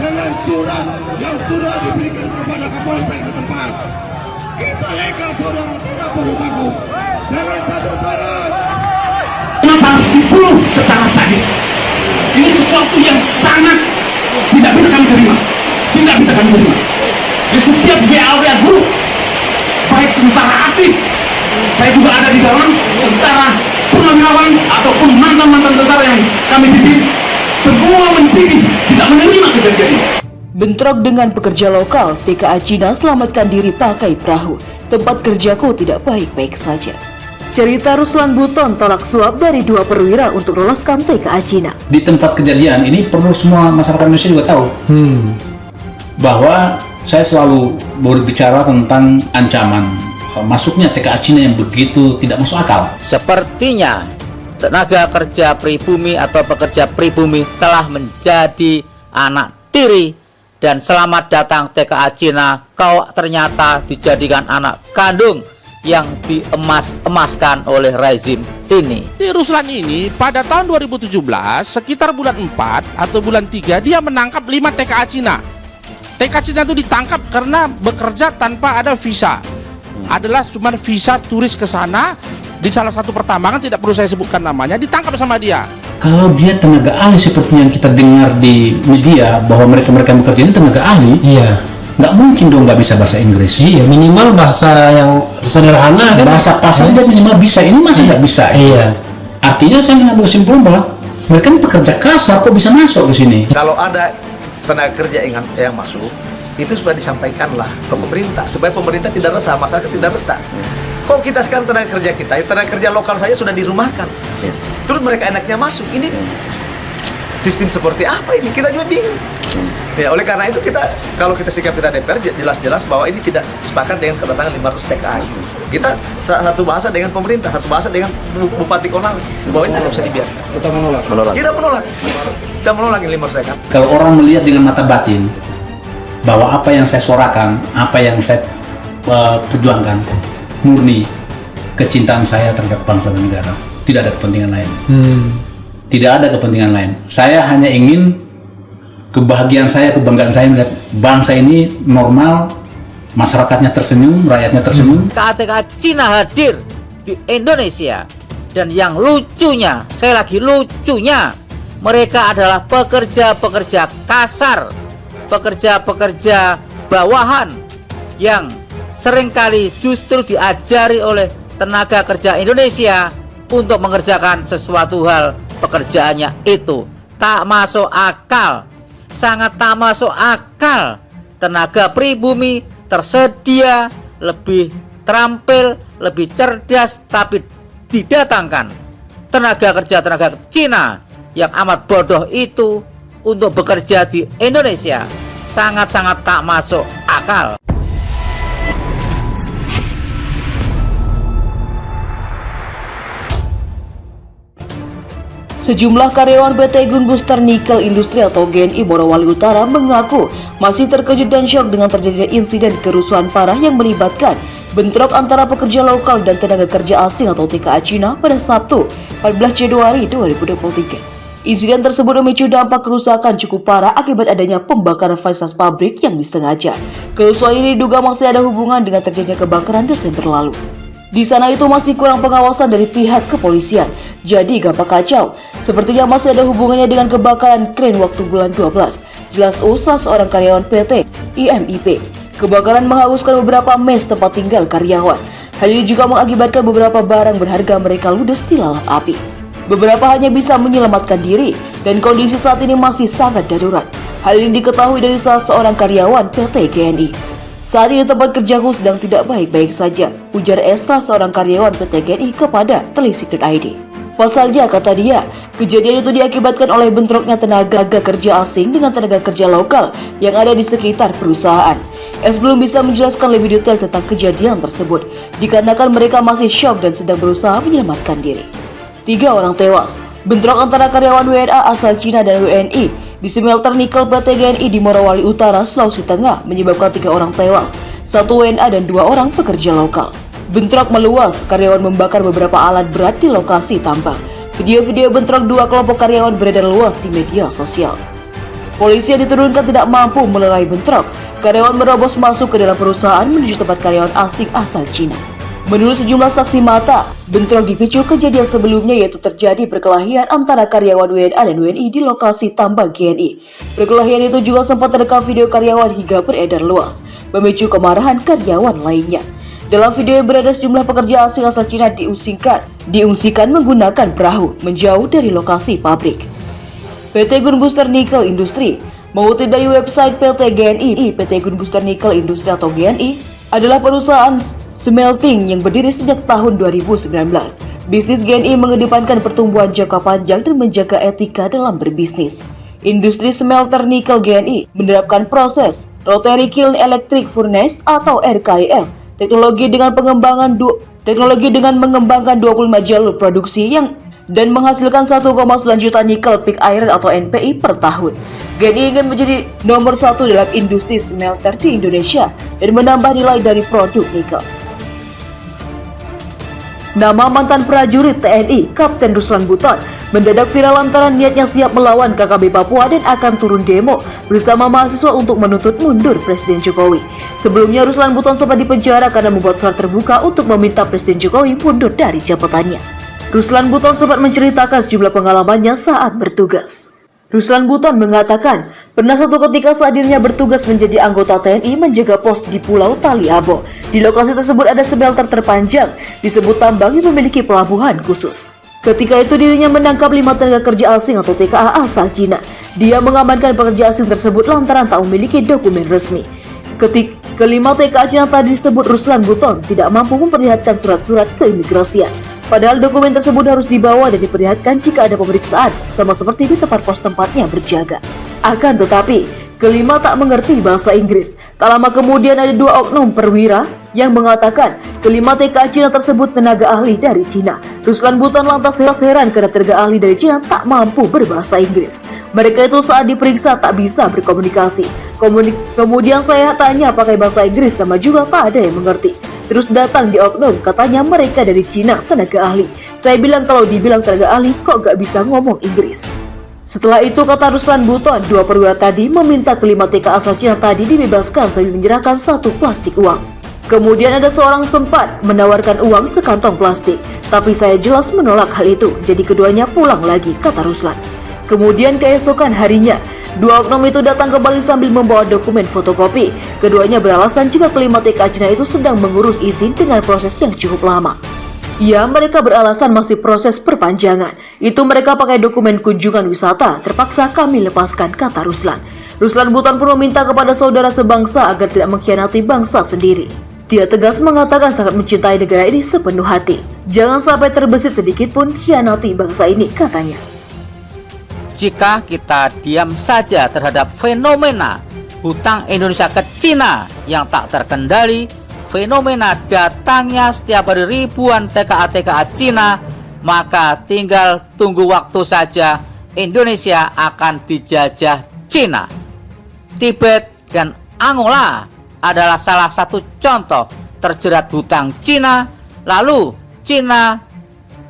dengan surat yang sudah diberikan kepada Kapolsek setempat. Kita legal, saudara, tidak perlu takut. Dengan satu syarat. Kenapa harus dibunuh secara sadis? Ini sesuatu yang sangat tidak bisa kami terima. Tidak bisa kami terima. Di setiap WA grup, baik tentara aktif, saya juga ada di dalam, tentara purnawirawan ataupun mantan-mantan tentara yang kami pimpin, semua menteri tidak menerima kejadian ini. Bentrok dengan pekerja lokal, TKA Cina selamatkan diri pakai perahu. Tempat kerjaku tidak baik-baik saja. Cerita Ruslan Buton tolak suap dari 2 perwira untuk loloskan TKA Cina. Di tempat kejadian ini perlu semua masyarakat Indonesia juga tahu bahwa saya selalu berbicara tentang ancaman masuknya TKA Cina yang begitu tidak masuk akal. Sepertinya tenaga kerja pribumi atau pekerja pribumi telah menjadi anak tiri, dan selamat datang TKA Cina, kau ternyata dijadikan anak kandung yang diemas-emaskan oleh rezim ini. Di Ruslan ini pada tahun 2017 sekitar bulan 4 atau bulan 3 dia menangkap 5 TKA Cina. TKA Cina itu ditangkap karena bekerja tanpa ada visa. Adalah cuma visa turis ke sana di salah satu pertambangan, tidak perlu saya sebutkan namanya, ditangkap sama dia. Kalau dia tenaga ahli seperti yang kita dengar di media bahwa mereka yang bekerja ini tenaga ahli, Iya. nggak mungkin dong nggak bisa bahasa Inggris. Iya, minimal bahasa yang sederhana kan. Bahasa pasar dia minimal bisa, ini masih nggak bisa. Iya. Artinya saya mengambil kesimpulan bahwa mereka ini pekerja kasar kok bisa masuk ke sini. Kalau ada tenaga kerja yang masuk, itu sudah disampaikanlah ke pemerintah supaya pemerintah tidak resah, masyarakat tidak resah. Kok kita sekarang tenaga kerja lokal saya sudah dirumahkan, terus mereka enaknya masuk, ini sistem seperti apa ini? Kita juga bingung. Ya, oleh karena itu kalau kita sikap kita DPR jelas-jelas bahwa ini tidak sepakat dengan kedatangan 500 TKA itu. Kita satu bahasa dengan pemerintah, satu bahasa dengan Bupati Konawe bahwa ini tidak bisa dibiarkan. Kita menolak. Kita menolak ini 500 TKA. Kalau orang melihat dengan mata batin bahwa apa yang saya suarakan, apa yang saya perjuangkan murni kecintaan saya terhadap bangsa dan negara, tidak ada kepentingan lain. Tidak ada kepentingan lain. Saya hanya ingin kebahagiaan saya, kebanggaan saya melihat bangsa ini normal, masyarakatnya tersenyum, rakyatnya tersenyum. TKA Cina hadir di Indonesia, dan yang lucunya, saya lagi lucunya, mereka adalah pekerja-pekerja kasar, pekerja-pekerja bawahan yang seringkali justru diajari oleh tenaga kerja Indonesia untuk mengerjakan sesuatu hal. Pekerjaannya itu tak masuk akal, sangat tak masuk akal. Tenaga pribumi tersedia, lebih terampil, lebih cerdas, tapi didatangkan tenaga kerja Cina yang amat bodoh itu untuk bekerja di Indonesia. Sangat-sangat tak masuk akal. Sejumlah karyawan PT Gunbuster Nikel Industri atau GNI Morowali Utara mengaku masih terkejut dan syok dengan terjadinya insiden kerusuhan parah yang melibatkan bentrok antara pekerja lokal dan tenaga kerja asing atau TKA Cina pada Sabtu 14 Januari 2023. Insiden tersebut memicu dampak kerusakan cukup parah akibat adanya pembakaran fasilitas pabrik yang disengaja. Kerusuhan ini diduga masih ada hubungan dengan terjadinya kebakaran Desember lalu. Di sana itu masih kurang pengawasan dari pihak kepolisian, jadi gampang kacau. Sepertinya masih ada hubungannya dengan kebakaran kren waktu bulan 12. Jelas salah seorang karyawan PT IMIP. Kebakaran menghanguskan beberapa mes tempat tinggal karyawan. Hal ini juga mengakibatkan beberapa barang berharga mereka ludes dilalap api. Beberapa hanya bisa menyelamatkan diri, dan kondisi saat ini masih sangat darurat. Hal ini diketahui dari salah seorang karyawan PT GNI. Saat ini tempat kerjaku sedang tidak baik-baik saja, ujar Esa seorang karyawan PT GNI kepada telisik.id. Pasalnya, kata dia, kejadian itu diakibatkan oleh bentroknya tenaga kerja asing dengan tenaga kerja lokal yang ada di sekitar perusahaan. S belum bisa menjelaskan lebih detail tentang kejadian tersebut, dikarenakan mereka masih syok dan sedang berusaha menyelamatkan diri. 3 orang tewas. Bentrok antara karyawan WNA asal Cina dan WNI di smelter nikel PT GNI di Morowali Utara, Sulawesi Tengah menyebabkan 3 orang tewas, 1 WNA dan 2 orang pekerja lokal. Bentrok meluas, karyawan membakar beberapa alat berat di lokasi tambang. Video-video bentrok 2 kelompok karyawan beredar luas di media sosial. Polisi yang diturunkan tidak mampu melerai bentrok. Karyawan merobos masuk ke dalam perusahaan menuju tempat karyawan asing asal Cina. Menurut sejumlah saksi mata, bentrok dipicu kejadian sebelumnya yaitu terjadi perkelahian antara karyawan WNA dan WNI di lokasi tambang GNI. Perkelahian itu juga sempat terekam video karyawan hingga beredar luas, memicu kemarahan karyawan lainnya. Dalam video yang beredar, sejumlah pekerja asing asal Cina diungsikan menggunakan perahu menjauh dari lokasi pabrik. PT Gunbuster Nickel Industri mengutip dari website PT GNI, PT Gunbuster Nickel Industri atau GNI adalah perusahaan smelting yang berdiri sejak tahun 2019. Bisnis GNI mengedepankan pertumbuhan jangka panjang dan menjaga etika dalam berbisnis. Industri smelter nikel GNI menerapkan proses Rotary Kiln Electric Furnace atau RKEF, teknologi dengan mengembangkan 25 jalur produksi dan menghasilkan 1,9 juta nikel pig iron atau NPI per tahun. GNI ingin menjadi nomor 1 dalam industri smelter di Indonesia dan menambah nilai dari produk nikel. Nama mantan prajurit TNI, Kapten Ruslan Buton, mendadak viral lantaran niatnya siap melawan KKB Papua dan akan turun demo bersama mahasiswa untuk menuntut mundur Presiden Jokowi. Sebelumnya, Ruslan Buton sempat dipenjara karena membuat surat terbuka untuk meminta Presiden Jokowi mundur dari jabatannya. Ruslan Buton sempat menceritakan sejumlah pengalamannya saat bertugas. Ruslan Buton mengatakan, pernah suatu ketika saat dirinya bertugas menjadi anggota TNI menjaga pos di Pulau Taliabo. Di lokasi tersebut ada smelter terpanjang, disebut tambang yang memiliki pelabuhan khusus. Ketika itu dirinya menangkap 5 tenaga kerja asing atau TKA asal Cina. Dia mengamankan pekerja asing tersebut lantaran tak memiliki dokumen resmi. Kelima TKA Cina tadi disebut Ruslan Buton tidak mampu memperlihatkan surat-surat keimigrasian. Padahal dokumen tersebut harus dibawa dan diperlihatkan jika ada pemeriksaan, sama seperti di tempat pos tempatnya berjaga. Akan tetapi, kelima tak mengerti bahasa Inggris. Tak lama kemudian ada 2 oknum perwira yang mengatakan kelima TKA Cina tersebut tenaga ahli dari Cina. Ruslan Buton lantas heran karena tenaga ahli dari Cina tak mampu berbahasa Inggris. Mereka itu saat diperiksa tak bisa berkomunikasi. Kemudian saya tanya pakai bahasa Inggris sama juga tak ada yang mengerti. Terus datang di oknum, katanya mereka dari Cina, tenaga ahli. Saya bilang kalau dibilang tenaga ahli kok gak bisa ngomong Inggris. Setelah itu, kata Ruslan Buton, 2 perwira tadi meminta kelima TKA asal Cina tadi dibebaskan sambil menyerahkan 1 plastik uang. Kemudian ada seorang sempat menawarkan uang sekantong plastik, tapi saya jelas menolak hal itu, jadi keduanya pulang lagi, kata Ruslan. Kemudian keesokan harinya, 2 oknum itu datang kembali sambil membawa dokumen fotokopi. Keduanya beralasan jika kelima TKA Cina itu sedang mengurus izin dengan proses yang cukup lama. Ya, mereka beralasan masih proses perpanjangan. Itu mereka pakai dokumen kunjungan wisata, terpaksa kami lepaskan, kata Ruslan. Ruslan Buton pun meminta kepada saudara sebangsa agar tidak mengkhianati bangsa sendiri. Dia tegas mengatakan sangat mencintai negara ini sepenuh hati. Jangan sampai terbesit sedikit pun khianati bangsa ini, katanya. Jika kita diam saja terhadap fenomena hutang Indonesia ke Cina yang tak terkendali, fenomena datangnya setiap hari ribuan TKA Cina, maka tinggal tunggu waktu saja Indonesia akan dijajah Cina. Tibet dan Angola adalah salah satu contoh terjerat hutang Cina, lalu Cina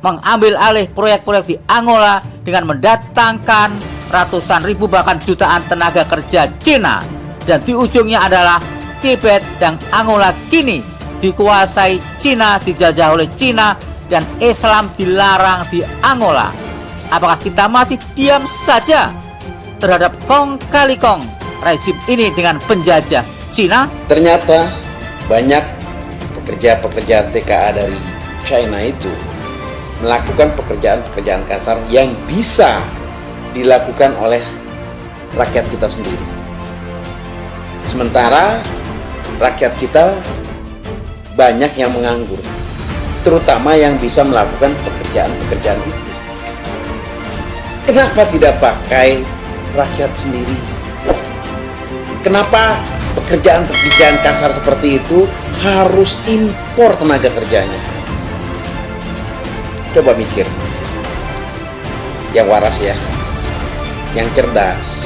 mengambil alih proyek-proyek di Angola dengan mendatangkan ratusan ribu bahkan jutaan tenaga kerja Cina, dan di ujungnya adalah Tibet dan Angola kini dikuasai Cina, dijajah oleh Cina, dan Islam dilarang di Angola. Apakah kita masih diam saja terhadap kong kali kong rezim ini dengan penjajah Cina? Ternyata banyak pekerja-pekerja TKA dari China itu melakukan pekerjaan-pekerjaan kasar yang bisa dilakukan oleh rakyat kita sendiri. Sementara rakyat kita banyak yang menganggur, terutama yang bisa melakukan pekerjaan-pekerjaan itu. Kenapa tidak pakai rakyat sendiri? Kenapa pekerjaan-pekerjaan kasar seperti itu harus impor tenaga kerjanya? Coba mikir, yang waras ya, yang cerdas.